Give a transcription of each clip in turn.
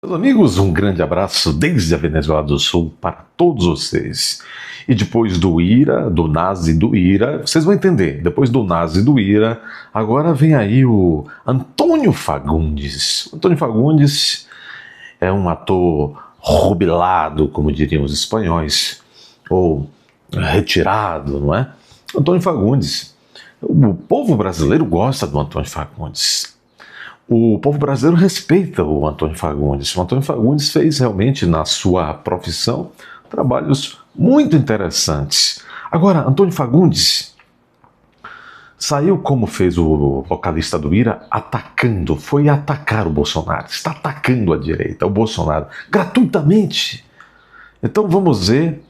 Meus amigos, um grande abraço desde a Venezuela do Sul para todos vocês. E depois do IRA, do Nazi do IRA, vocês vão entender, depois do Nazi do IRA, agora vem aí o Antônio Fagundes. O Antônio Fagundes é um ator rubilado, como diriam os espanhóis, ou retirado, não é? Antônio Fagundes. O povo brasileiro gosta do Antônio Fagundes. O povo brasileiro respeita o Antônio Fagundes. O Antônio Fagundes fez realmente na sua profissão trabalhos muito interessantes. Agora, Antônio Fagundes saiu como fez o vocalista do IRA, atacando, foi atacar o Bolsonaro, está atacando a direita, o Bolsonaro, gratuitamente. Então vamos ver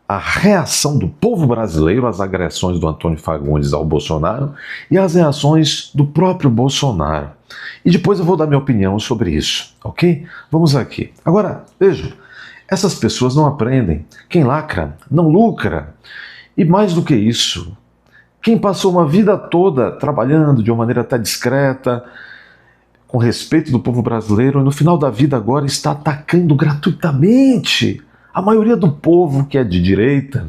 a reação do povo brasileiro às agressões do Antônio Fagundes ao Bolsonaro e às reações do próprio Bolsonaro. E depois eu vou dar minha opinião sobre isso, ok? Vamos aqui. Agora, vejam, essas pessoas não aprendem. Quem lacra não lucra. E mais do que isso, quem passou uma vida toda trabalhando de uma maneira até discreta, com respeito do povo brasileiro, e no final da vida agora está atacando gratuitamente a maioria do povo que é de direita,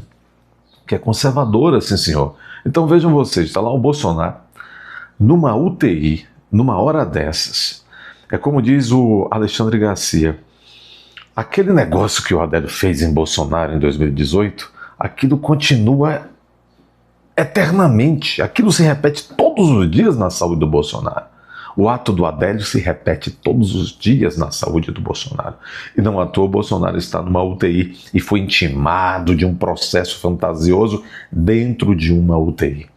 que é conservadora, sim senhor. Então vejam vocês, está lá o Bolsonaro, numa UTI, numa hora dessas. É como diz o Alexandre Garcia, aquele negócio que o Adélio fez em Bolsonaro em 2018, aquilo continua eternamente, aquilo se repete todos os dias na saúde do Bolsonaro. O ato do Adélio se repete todos os dias na saúde do Bolsonaro. E não à toa o Bolsonaro está numa UTI e foi intimado de um processo fantasioso dentro de uma UTI.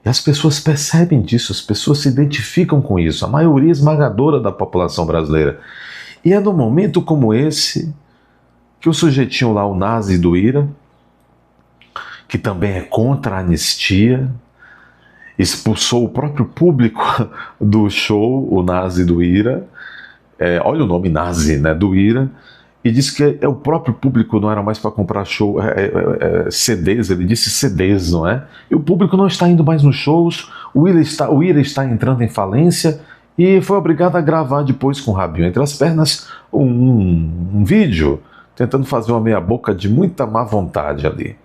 E as pessoas percebem disso, as pessoas se identificam com isso, a maioria esmagadora da população brasileira. E é num momento como esse que o sujeitinho lá, o Nazi do IRA, que também é contra a anistia, expulsou o próprio público do show, o Nazi do IRA, olha o nome Nazi, né, do IRA, e disse que o próprio público não era mais para comprar CDs, ele disse CDs, não é? E o público não está indo mais nos shows, o IRA está entrando em falência e foi obrigado a gravar depois com o rabinho entre as pernas um vídeo, tentando fazer uma meia-boca de muita má vontade ali.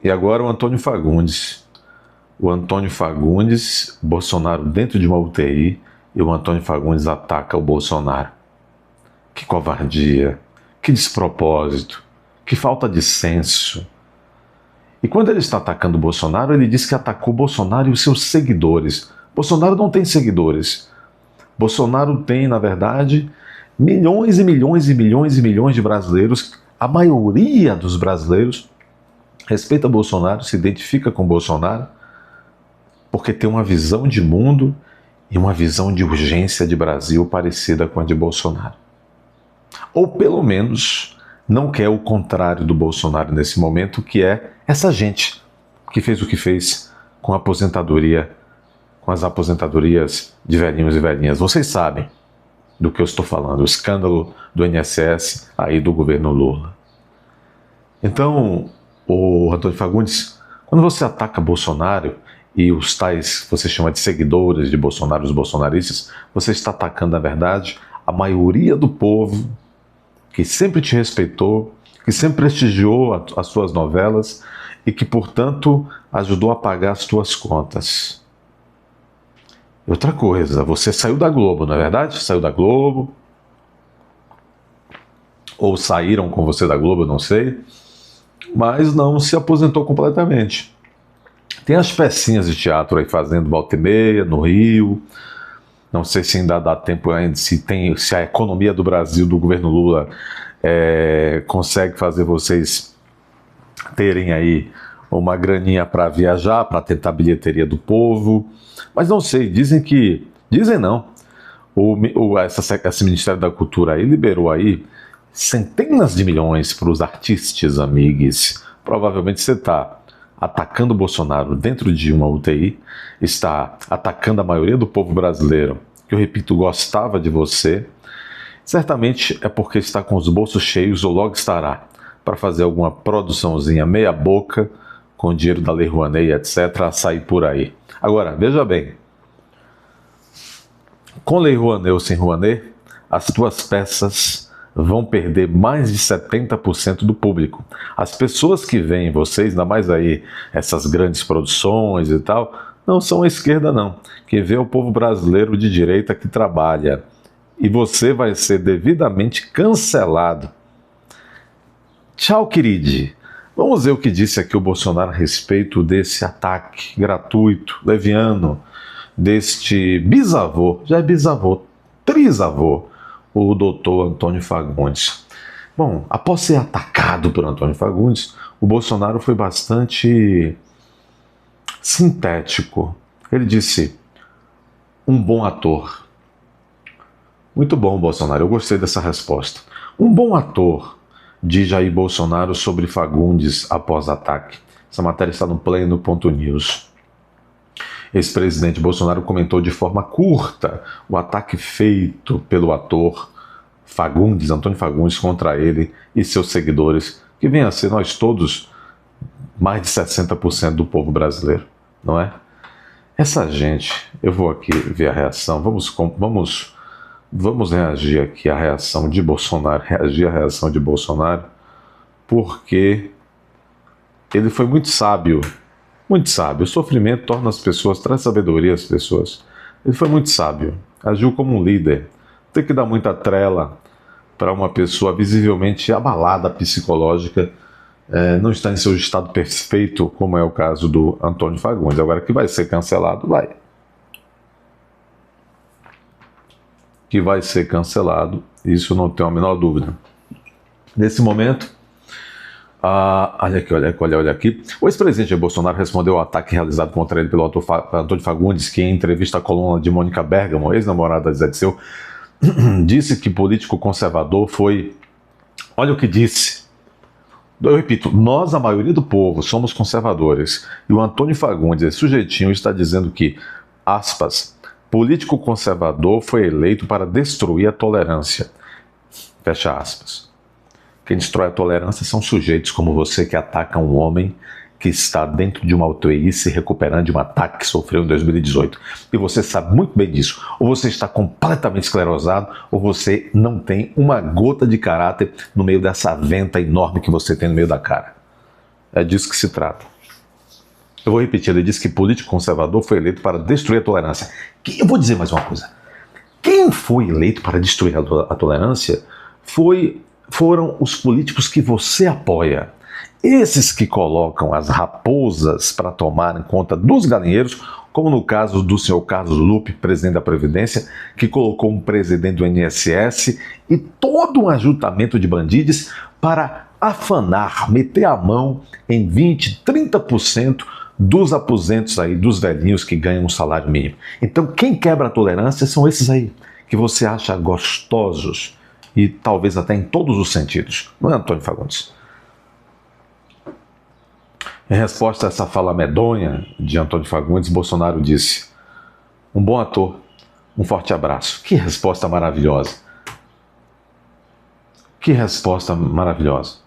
E agora o Antônio Fagundes, Bolsonaro dentro de uma UTI, e o Antônio Fagundes ataca o Bolsonaro. Que covardia, que despropósito, que falta de senso. E quando ele está atacando o Bolsonaro, ele diz que atacou o Bolsonaro e os seus seguidores. Bolsonaro não tem seguidores. Bolsonaro tem, na verdade, milhões e milhões e milhões e milhões de brasileiros. A maioria dos brasileiros respeita Bolsonaro, se identifica com Bolsonaro, porque tem uma visão de mundo e uma visão de urgência de Brasil parecida com a de Bolsonaro. Ou pelo menos não quer o contrário do Bolsonaro nesse momento, que é essa gente que fez o que fez com a aposentadoria, com as aposentadorias de velhinhos e velhinhas. Vocês sabem do que eu estou falando, o escândalo do INSS aí do governo Lula. Então, o Antônio Fagundes, quando você ataca Bolsonaro e os tais que você chama de seguidores de Bolsonaro, os bolsonaristas, você está atacando, na verdade, a maioria do povo que sempre te respeitou, que sempre prestigiou as suas novelas e que, portanto, ajudou a pagar as suas contas. E outra coisa, você saiu da Globo, não é verdade? Saiu da Globo, ou saíram com você da Globo, eu não sei, mas não se aposentou completamente. Tem as pecinhas de teatro aí fazendo volta e meia, no Rio. Não sei se ainda dá tempo ainda, se a economia do Brasil, do governo Lula, consegue fazer vocês terem aí uma graninha para viajar, para tentar a bilheteria do povo. Mas não sei, dizem não. Esse Ministério da Cultura aí liberou aí centenas de milhões para os artistas, amigos. Provavelmente você está atacando o Bolsonaro dentro de uma UTI, está atacando a maioria do povo brasileiro, que eu repito, gostava de você, certamente é porque está com os bolsos cheios ou logo estará para fazer alguma produçãozinha meia boca, com dinheiro da Lei Rouanet, etc., a sair por aí. Agora, veja bem, com Lei Rouanet ou sem Rouanet, as tuas peças vão perder mais de 70% do público. As pessoas que veem vocês, ainda mais aí essas grandes produções e tal, não são a esquerda não. Quem vê é o povo brasileiro de direita que trabalha. E você vai ser devidamente cancelado. Tchau, querido. Vamos ver o que disse aqui o Bolsonaro a respeito desse ataque gratuito, leviano, deste bisavô, já é bisavô, trisavô, o doutor Antônio Fagundes. Bom, após ser atacado por Antônio Fagundes, o Bolsonaro foi bastante sintético. Ele disse, um bom ator. Muito bom, Bolsonaro, eu gostei dessa resposta. Um bom ator, diz Jair Bolsonaro sobre Fagundes após ataque. Essa matéria está no play.news. Ex-presidente Bolsonaro comentou de forma curta o ataque feito pelo ator Fagundes, Antônio Fagundes, contra ele e seus seguidores, que vem a ser nós todos, mais de 60% do povo brasileiro, não é? Essa gente, eu vou aqui ver a reação, vamos reagir aqui à reação de Bolsonaro, porque ele foi muito sábio. Muito sábio. O sofrimento torna as pessoas, traz sabedoria às pessoas. Ele foi muito sábio. Agiu como um líder. Tem que dar muita trela para uma pessoa visivelmente abalada psicológica, não está em seu estado perfeito, como é o caso do Antônio Fagundes. Agora, que vai ser cancelado, vai. Que vai ser cancelado, isso não tem a menor dúvida. Nesse momento, olha aqui. O ex-presidente Bolsonaro respondeu ao ataque realizado contra ele pelo ator Antônio Fagundes, que em entrevista à coluna de Mônica Bergamo, ex-namorada de Zé Disseu, disse que político conservador foi... Olha o que disse. Eu repito, nós, a maioria do povo, somos conservadores. E o Antônio Fagundes, esse sujeitinho, está dizendo que, aspas, político conservador foi eleito para destruir a tolerância. Fecha aspas. Quem destrói a tolerância são sujeitos como você que atacam um homem que está dentro de uma UTI se recuperando de um ataque que sofreu em 2018. E você sabe muito bem disso. Ou você está completamente esclerosado, ou você não tem uma gota de caráter no meio dessa venta enorme que você tem no meio da cara. É disso que se trata. Eu vou repetir, ele disse que político conservador foi eleito para destruir a tolerância. Eu vou dizer mais uma coisa. Quem foi eleito para destruir a tolerância foram os políticos que você apoia. Esses que colocam as raposas para tomarem conta dos galinheiros, como no caso do senhor Carlos Lupe, presidente da Previdência, que colocou um presidente do INSS e todo um ajuntamento de bandidos para afanar, meter a mão em 20%, 30% dos aposentos aí, dos velhinhos que ganham um salário mínimo. Então quem quebra a tolerância são esses aí, que você acha gostosos, e talvez até em todos os sentidos. Não é, Antônio Fagundes? Em resposta a essa fala medonha de Antônio Fagundes, Bolsonaro disse, um bom ator, um forte abraço. Que resposta maravilhosa. Que resposta maravilhosa.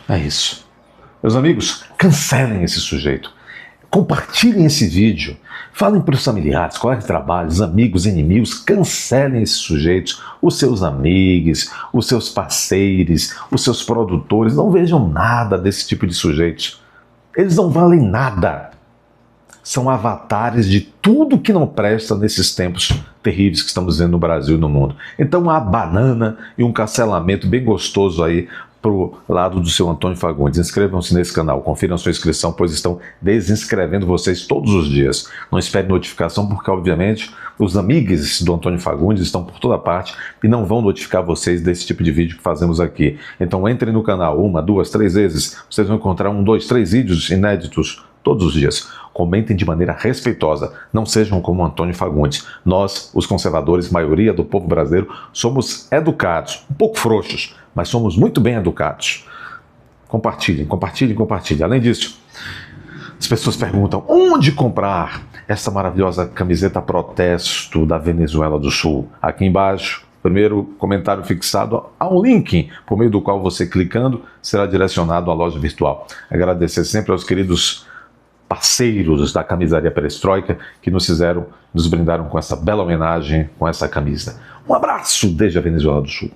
É isso. Meus amigos, cancelem esse sujeito. Compartilhem esse vídeo, falem para os familiares, colegas de trabalho, amigos, inimigos, cancelem esses sujeitos, os seus amigos, os seus parceiros, os seus produtores, não vejam nada desse tipo de sujeitos. Eles não valem nada. São avatares de tudo que não presta nesses tempos terríveis que estamos vendo no Brasil e no mundo. Então há banana e um cancelamento bem gostoso aí pro lado do seu Antônio Fagundes. Inscrevam-se nesse canal, confiram sua inscrição, pois estão desinscrevendo vocês todos os dias. Não espere notificação, porque obviamente os amigos do Antônio Fagundes estão por toda parte e não vão notificar vocês desse tipo de vídeo que fazemos aqui. Então entrem no canal 1, 2, 3 vezes, vocês vão encontrar 1, 2, 3 vídeos inéditos todos os dias. Comentem de maneira respeitosa, não sejam como Antônio Fagundes. Nós, os conservadores, maioria do povo brasileiro, somos educados, um pouco frouxos, mas somos muito bem educados. Compartilhem, compartilhem, compartilhem. Além disso, as pessoas perguntam onde comprar essa maravilhosa camiseta protesto da Venezuela do Sul. Aqui embaixo, primeiro comentário fixado, há um link por meio do qual você clicando será direcionado à loja virtual. Agradecer sempre aos queridos parceiros da camisaria Perestroika que nos brindaram com essa bela homenagem, com essa camisa. Um abraço desde a Venezuela do Sul.